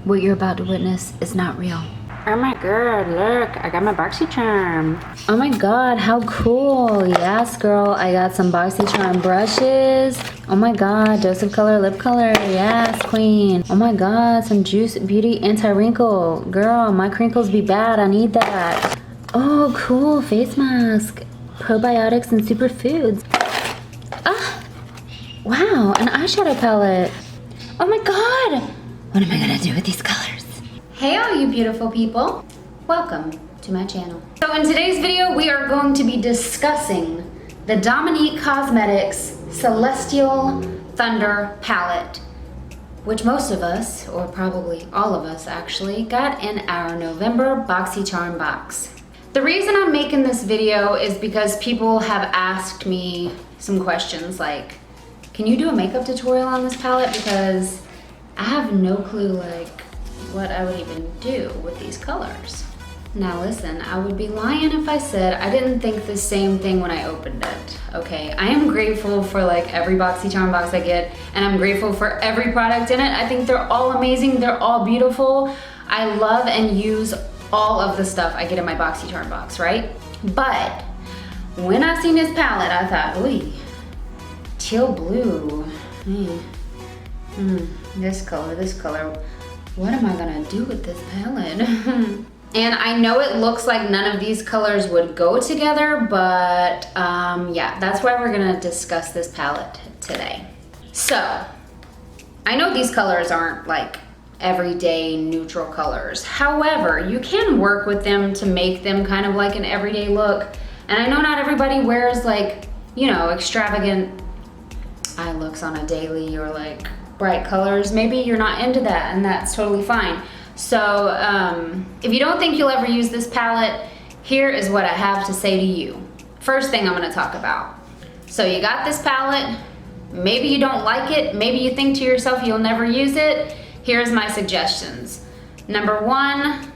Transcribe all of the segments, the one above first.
What you're about to witness is not real. Oh my god, look, I got my Boxycharm. Oh my god, how cool. Yes, girl, I got some Boxycharm brushes. Oh my god, dose of color, lip color. Yes, queen. Oh my god, some Juice Beauty anti-wrinkle. Girl, my crinkles be bad, I need that. Oh, cool, face mask. Probiotics and superfoods. Ah, wow, an eyeshadow palette. Oh my god, what am I gonna do with these colors? Hey all you beautiful people, welcome to my channel. So in today's video, we are going to be discussing the Dominique Cosmetics Celestial Thunder palette, which most of us, or probably all of us actually, got in our November Boxycharm box. The reason I'm making this video is because people have asked me some questions like, can you do a makeup tutorial on this palette? Because I have no clue like what I would even do with these colors. Now listen, I would be lying if I said I didn't think the same thing when I opened it, okay? I am grateful for like every Boxycharm box I get, and I'm grateful for every product in it. I think they're all amazing, they're all beautiful. I love and use all of the stuff I get in my Boxycharm box, right? But when I seen this palette, I thought, ooh, teal blue. This color. What am I gonna do with this palette? And I know it looks like none of these colors would go together, but yeah, that's why we're gonna discuss this palette today. So, I know these colors aren't like everyday neutral colors. However, you can work with them to make them kind of like an everyday look. And I know not everybody wears like, you know, extravagant eye looks on a daily or like bright colors. Maybe you're not into that, and that's totally fine. So if you don't think you'll ever use this palette, here is what I have to say to you. First thing I'm gonna talk about. So you got this palette, maybe you don't like it, maybe you think to yourself you'll never use it. Here's my suggestions. Number one,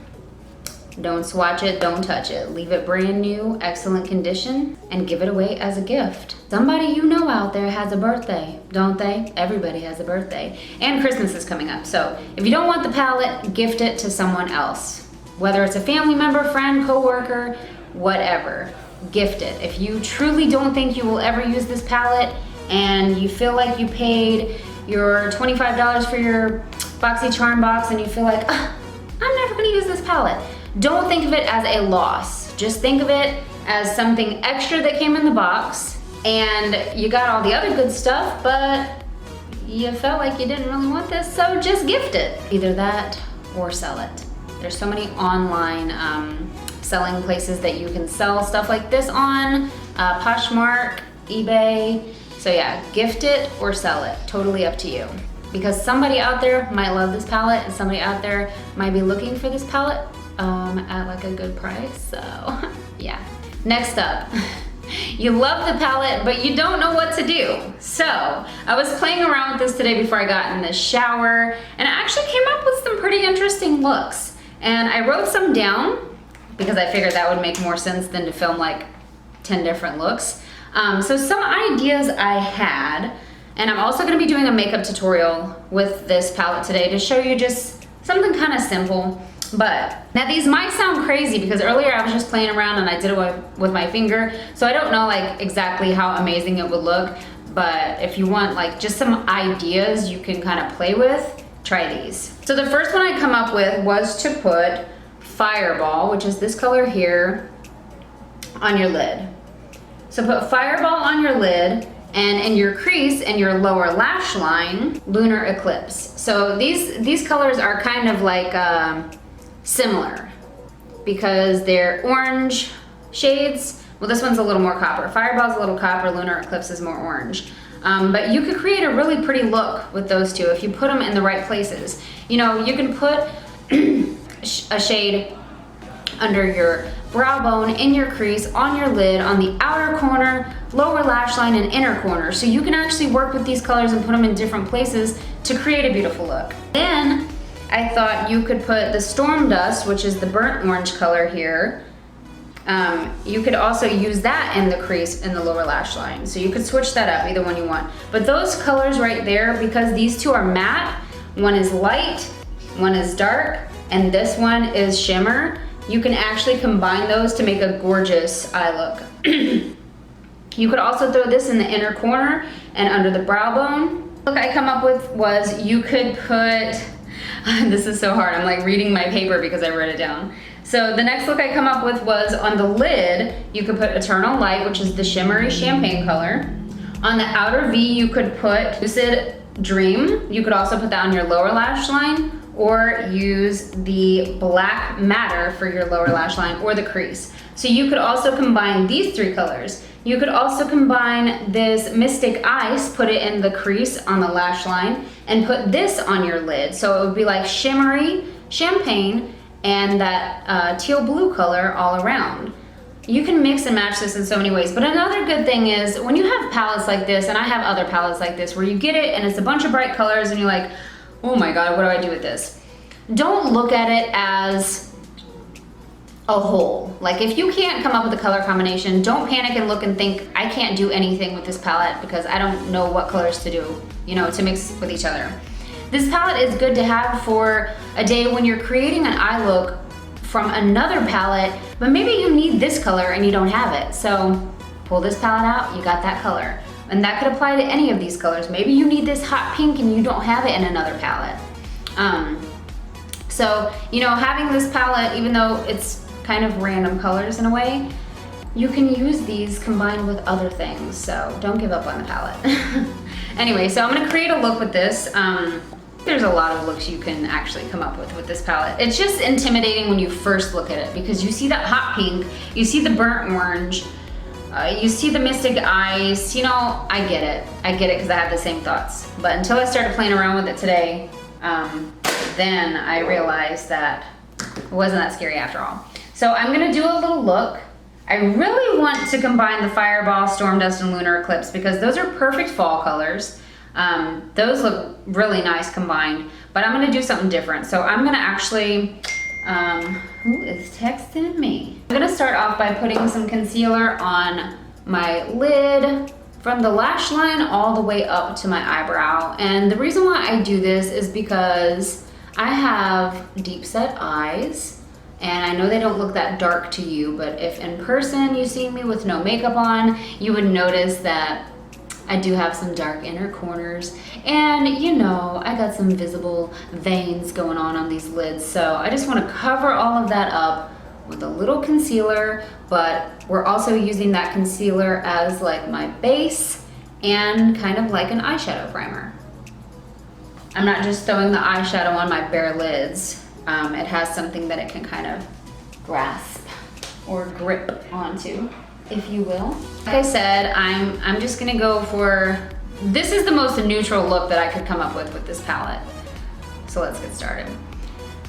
don't swatch it, don't touch it. Leave it brand new, excellent condition, and give it away as a gift. Somebody you know out there has a birthday, don't they? Everybody has a birthday. And Christmas is coming up, so if you don't want the palette, gift it to someone else. Whether it's a family member, friend, coworker, whatever, gift it. If you truly don't think you will ever use this palette and you feel like you paid your $25 for your Boxycharm box and you feel like, I'm never gonna use this palette, don't think of it as a loss. Just think of it as something extra that came in the box, and you got all the other good stuff, but you felt like you didn't really want this, so just gift it. Either that or sell it. There's so many online selling places that you can sell stuff like this on, Poshmark, eBay. So yeah, gift it or sell it, totally up to you. Because somebody out there might love this palette and somebody out there might be looking for this palette at like a good price, so yeah. Next up, you love the palette, but you don't know what to do. So I was playing around with this today before I got in the shower, and I actually came up with some pretty interesting looks. And I wrote some down because I figured that would make more sense than to film like 10 different looks. So some ideas I had, and I'm also gonna be doing a makeup tutorial with this palette today to show you just something kind of simple. But now these might sound crazy because earlier I was just playing around and I did it with my finger, so I don't know like exactly how amazing it would look, but if you want like just some ideas you can kind of play with, try these. So the first one I come up with was to put Fireball, which is this color here, on your lid. So put Fireball on your lid, and in your crease and your lower lash line, Lunar Eclipse. So these colors are kind of like similar because they're orange shades. Well, this one's a little more copper. Fireball's a little copper, Lunar Eclipse is more orange. But you could create a really pretty look with those two if you put them in the right places. You know, you can put a shade under your brow bone, in your crease, on your lid, on the outer corner, lower lash line, and inner corner. So you can actually work with these colors and put them in different places to create a beautiful look. Then I thought you could put the Storm Dust, which is the burnt orange color here. You could also use that in the crease in the lower lash line. So you could switch that up, either one you want. But those colors right there, because these two are matte, one is light one is dark, and this one is shimmer, you can actually combine those to make a gorgeous eye look. You could also throw this in the inner corner and under the brow bone. Look I come up with was you could put, this is so hard, I'm like reading my paper because I wrote it down. So the next look I come up with was on the lid, you could put Eternal Light, which is the shimmery champagne color. On the outer V, you could put Lucid Dream. You could also put that on your lower lash line, or use the Black Matter for your lower lash line or the crease. So you could also combine these three colors. You could also combine this Mystic Ice, put it in the crease on the lash line, and put this on your lid. So it would be like shimmery champagne and that teal blue color all around. You can mix and match this in so many ways. But another good thing is when you have palettes like this, and I have other palettes like this, where you get it and it's a bunch of bright colors and you're like, oh my God, what do I do with this? Don't look at it as a whole. Like if you can't come up with a color combination, don't panic and look and think, I can't do anything with this palette because I don't know what colors to do, you know, to mix with each other. This palette is good to have for a day when you're creating an eye look from another palette, but maybe you need this color and you don't have it. So pull this palette out, you got that color. And that could apply to any of these colors. Maybe you need this hot pink and you don't have it in another palette. So, you know, having this palette, even though it's kind of random colors in a way, you can use these combined with other things. So don't give up on the palette. Anyway, so I'm gonna create a look with this. There's a lot of looks you can actually come up with this palette. It's just intimidating when you first look at it because you see that hot pink, you see the burnt orange, you see the Mystic Ice, you know, I get it because I have the same thoughts. But until I started playing around with it today, then I realized that it wasn't that scary after all. So I'm gonna do a little look. I really want to combine the Fireball, Storm Dust, and Lunar Eclipse because those are perfect fall colors. Those look really nice combined, but I'm gonna do something different. So I'm gonna actually, who is texting me? I'm gonna start off by putting some concealer on my lid from the lash line all the way up to my eyebrow. And the reason why I do this is because I have deep set eyes, and I know they don't look that dark to you, but if in person you see me with no makeup on, you would notice that I do have some dark inner corners, and you know, I got some visible veins going on these lids. So I just want to cover all of that up with a little concealer, but we're also using that concealer as like my base and kind of like an eyeshadow primer. I'm not just throwing the eyeshadow on my bare lids. It has something that it can kind of grasp or grip onto, if you will. Like I said, I'm just gonna go for, this is the most neutral look that I could come up with this palette. So let's get started.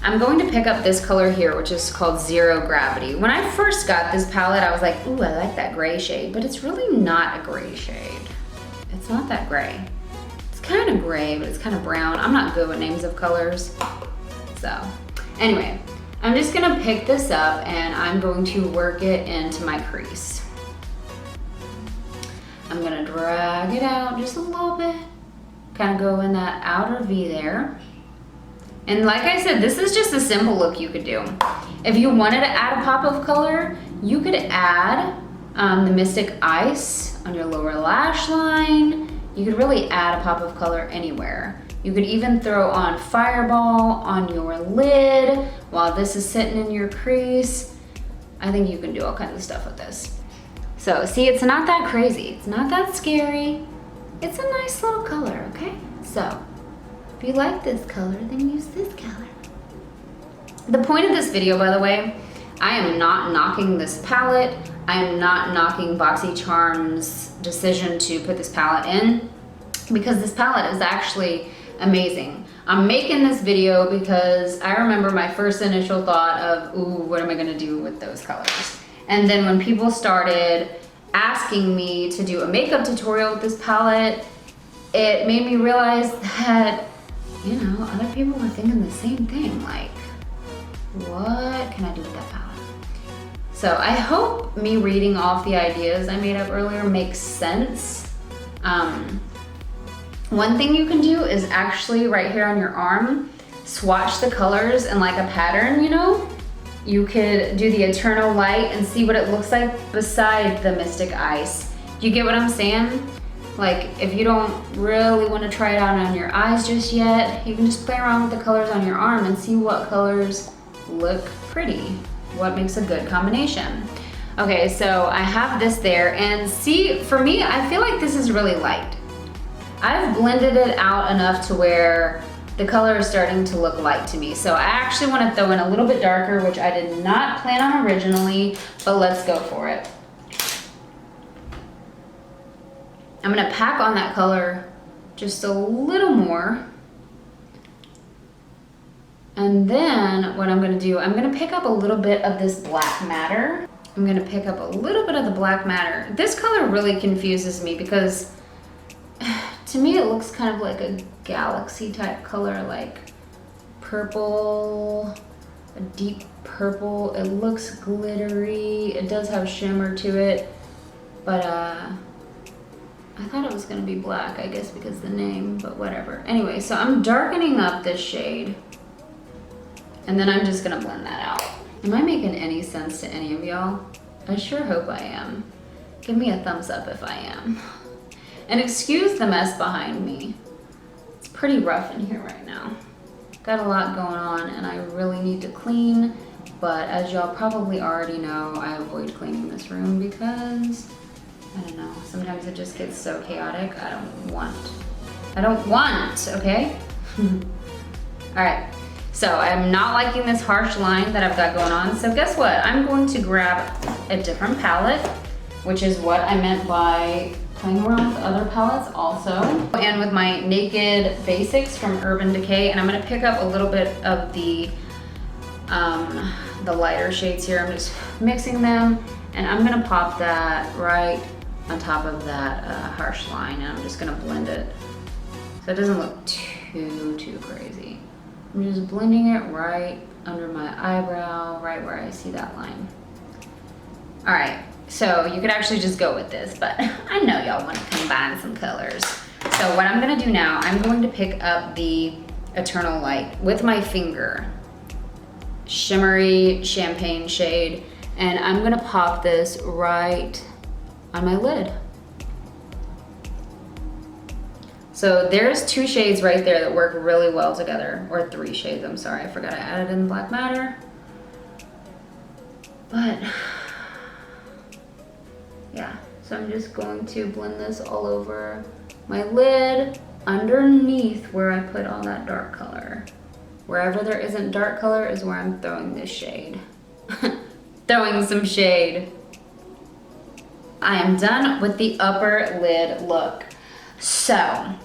I'm going to pick up this color here, which is called Zero Gravity. When I first got this palette, I was like, ooh, I like that gray shade, but it's really not a gray shade. It's not that gray. It's kind of gray, but it's kind of brown. I'm not good with names of colors. So anyway, I'm just gonna pick this up and I'm going to work it into my crease. I'm gonna drag it out just a little bit, kind of go in that outer V there. And like I said, this is just a simple look you could do. If you wanted to add a pop of color, you could add the Mystic Ice on your lower lash line. You could really add a pop of color anywhere. You could even throw on Fireball on your lid while this is sitting in your crease. I think you can do all kinds of stuff with this. So see, it's not that crazy. It's not that scary. It's a nice little color, okay? So if you like this color, then use this color. The point of this video, by the way, I am not knocking this palette. I am not knocking Boxycharm's decision to put this palette in because this palette is actually amazing. I'm making this video because I remember my first initial thought of, ooh, what am I gonna do with those colors? And then when people started asking me to do a makeup tutorial with this palette, it made me realize that, you know, other people were thinking the same thing. Like, what can I do with that palette? So I hope me reading off the ideas I made up earlier makes sense. One thing you can do is actually right here on your arm, swatch the colors in like a pattern, you know? You could do the Eternal Light and see what it looks like beside the Mystic Ice. You get what I'm saying? Like, if you don't really want to try it out on your eyes just yet, you can just play around with the colors on your arm and see what colors look pretty, what makes a good combination. Okay, so I have this there, and see, for me, I feel like this is really light. I've blended it out enough to where the color is starting to look light to me. So I actually want to throw in a little bit darker, which I did not plan on originally, but let's go for it. I'm gonna pack on that color just a little more. And then what I'm gonna do, I'm gonna pick up a little bit of this black matter. I'm gonna pick up a little bit of the black matter. This color really confuses me because to me it looks kind of like a galaxy type color, like purple, a deep purple. It looks glittery. It does have shimmer to it, but I thought it was gonna be black, I guess because the name, but whatever. Anyway, so I'm darkening up this shade, and then I'm just gonna blend that out. Am I making any sense to any of y'all? I sure hope I am. Give me a thumbs up if I am. And excuse the mess behind me. It's pretty rough in here right now. Got a lot going on and I really need to clean, but as y'all probably already know, I avoid cleaning this room because, I don't know, sometimes it just gets so chaotic. I don't want, okay? All right, so I'm not liking this harsh line that I've got going on, so guess what? I'm going to grab a different palette, which is what I meant by playing around with other palettes also. And with my Naked Basics from Urban Decay, and I'm gonna pick up a little bit of the lighter shades here. I'm just mixing them, and I'm gonna pop that right on top of that harsh line, and I'm just gonna blend it so it doesn't look too crazy. I'm just blending it right under my eyebrow, right where I see that line. All right, so you could actually just go with this, but I know y'all want to combine some colors. So what I'm gonna do now, I'm going to pick up the Eternal Light with my finger, shimmery champagne shade, and I'm gonna pop this right on my lid. So there's 2 shades right there that work really well together, or 3 shades, I'm sorry, I forgot I added in black matter. But yeah, so I'm just going to blend this all over my lid, underneath where I put all that dark color. Wherever there isn't dark color is where I'm throwing this shade. Throwing some shade. I am done with the upper lid look. So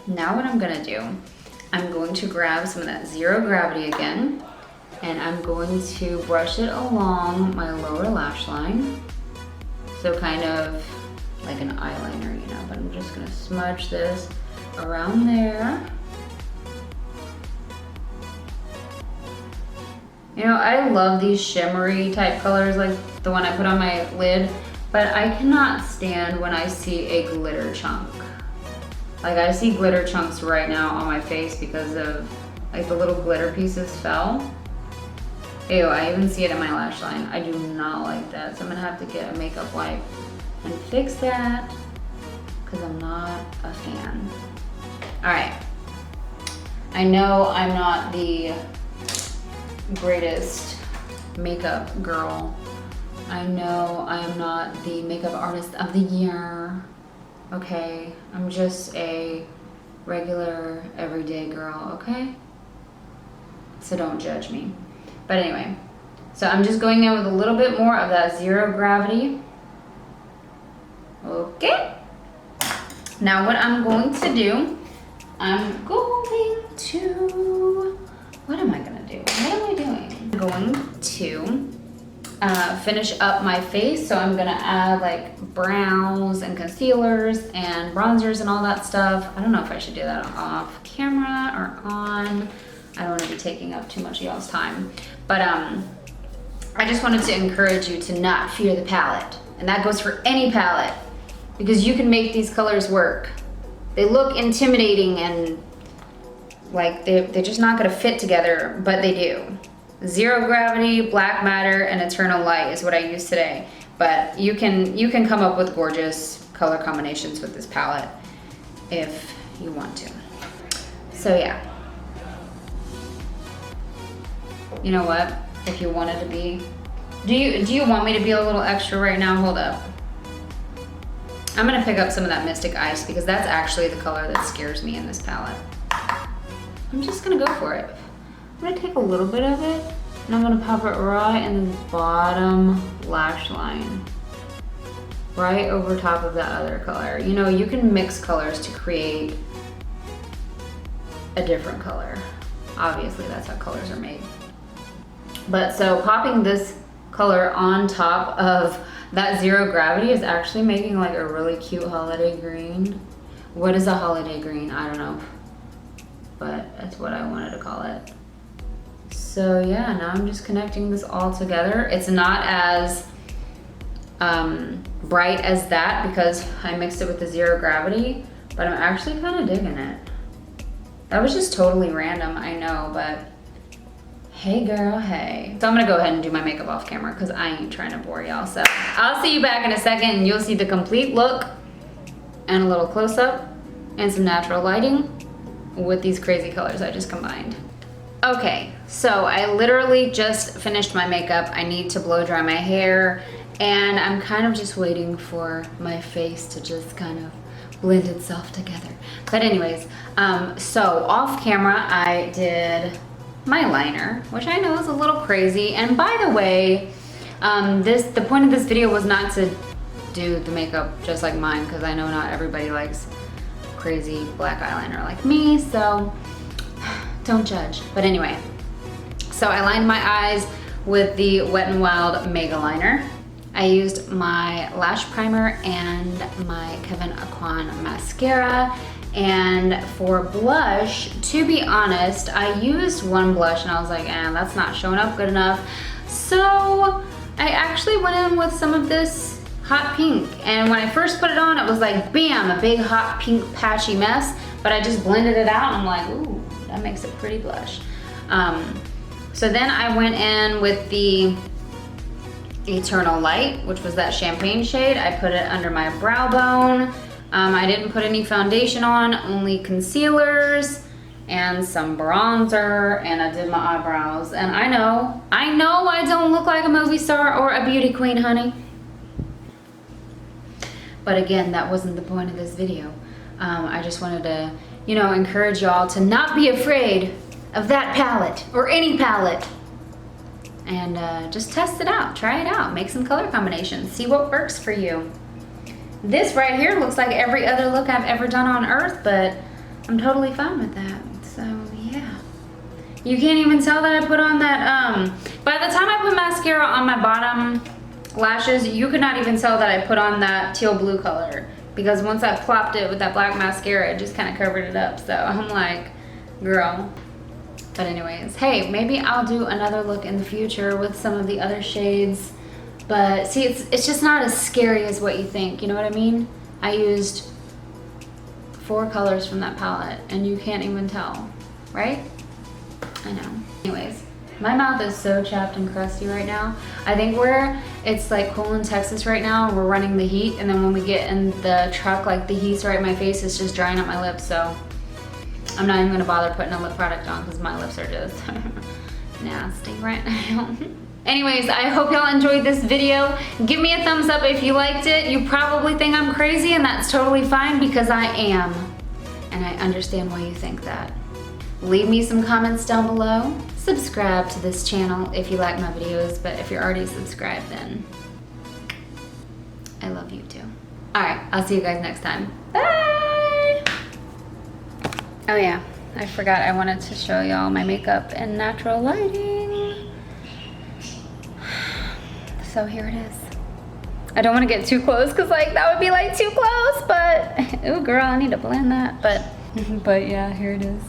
now what I'm gonna do, I'm going to grab some of that Zero Gravity again, and I'm going to brush it along my lower lash line. So kind of like an eyeliner, you know, but I'm just gonna smudge this around there. You know, I love these shimmery type colors like the one I put on my lid, but I cannot stand when I see a glitter chunk. Like I see glitter chunks right now on my face because of like the little glitter pieces fell. Ew, I even see it in my lash line. I do not like that, so I'm gonna have to get a makeup wipe and fix that because I'm not a fan. All right, I know I'm not the greatest makeup girl. I know I am not the makeup artist of the year. Okay, I'm just a regular everyday girl, okay? So don't judge me. But anyway, so I'm just going in with a little bit more of that Zero Gravity. Okay. Now what I'm going to do, what am I gonna do? What am I doing? I'm going to finish up my face, so I'm gonna add like brows and concealers and bronzers and all that stuff. I don't know if I should do that off camera or on. I don't want to be taking up too much of y'all's time, but I just wanted to encourage you to not fear the palette, and that goes for any palette, because you can make these colors work. They look intimidating and Like they're just not gonna fit together, but they do. Zero gravity, black matter, and eternal light is what I use today. But you can come up with gorgeous color combinations with this palette if you want to. So yeah. You know what? If you wanted to be, do you want me to be a little extra right now? Hold up. I'm gonna pick up some of that Mystic Ice because that's actually the color that scares me in this palette. I'm just gonna go for it. I'm gonna take a little bit of it and I'm gonna pop it right in the bottom lash line. Right over top of that other color. You know, you can mix colors to create a different color. Obviously, that's how colors are made. But so popping this color on top of that zero gravity is actually making like a really cute holiday green. What is a holiday green? I don't know. But that's what I wanted to call it. So yeah, now I'm just connecting this all together. It's not as bright as that because I mixed it with the zero gravity, but I'm actually kind of digging it. That was just totally random, I know, but hey girl, hey. So I'm gonna go ahead and do my makeup off camera because I ain't trying to bore y'all. So I'll see you back in a second and you'll see the complete look and a little close up and some natural lighting with these crazy colors I just combined. Okay, so I literally just finished my makeup. I need to blow dry my hair and I'm kind of just waiting for my face to just kind of blend itself together. But anyways, so off camera I did my liner, which I know is a little crazy. And by the way, the point of this video was not to do the makeup just like mine because I know not everybody likes crazy black eyeliner like me, so don't judge. But anyway, so I lined my eyes with the Wet n Wild Mega Liner. I used my lash primer and my Kevyn Aucoin mascara. And for blush, to be honest, I used one blush and I was like, that's not showing up good enough. So I actually went in with some of this hot pink. And when I first put it on, it was like, bam, a big hot pink patchy mess. But I just blended it out and I'm like, ooh, that makes a pretty blush. So then I went in with the Eternal Light, which was that champagne shade. I put it under my brow bone. I didn't put any foundation on, only concealers and some bronzer, and I did my eyebrows. And I know I don't look like a movie star or a beauty queen, honey. But again, that wasn't the point of this video. I just wanted to, you know, encourage y'all to not be afraid of that palette or any palette. And just test it out, try it out, make some color combinations, see what works for you. This right here looks like every other look I've ever done on earth, but I'm totally fine with that. So yeah. You can't even tell that I put on that, by the time I put mascara on my bottom lashes, you could not even tell that I put on that teal blue color because once I plopped it with that black mascara, it just kind of covered it up. So I'm like, girl. But anyways, hey, maybe I'll do another look in the future with some of the other shades. But see, it's just not as scary as what you think, you know what I mean? I used 4 colors from that palette and you can't even tell, right? I know. Anyways, my mouth is so chapped and crusty right now. I think it's like cool in Texas right now and we're running the heat, and then when we get in the truck, like the heat's right in my face, it's just drying up my lips, so I'm not even gonna bother putting a lip product on because my lips are just nasty right now. Anyways, I hope y'all enjoyed this video. Give me a thumbs up if you liked it. You probably think I'm crazy and that's totally fine because I am. And I understand why you think that. Leave me some comments down below. Subscribe to this channel if you like my videos, but if you're already subscribed, then I love you too. All right, I'll see you guys next time. Bye! Oh yeah, I forgot I wanted to show y'all my makeup in natural lighting. So here it is. I don't want to get too close because like that would be like too close, but oh girl, I need to blend that. But yeah, here it is.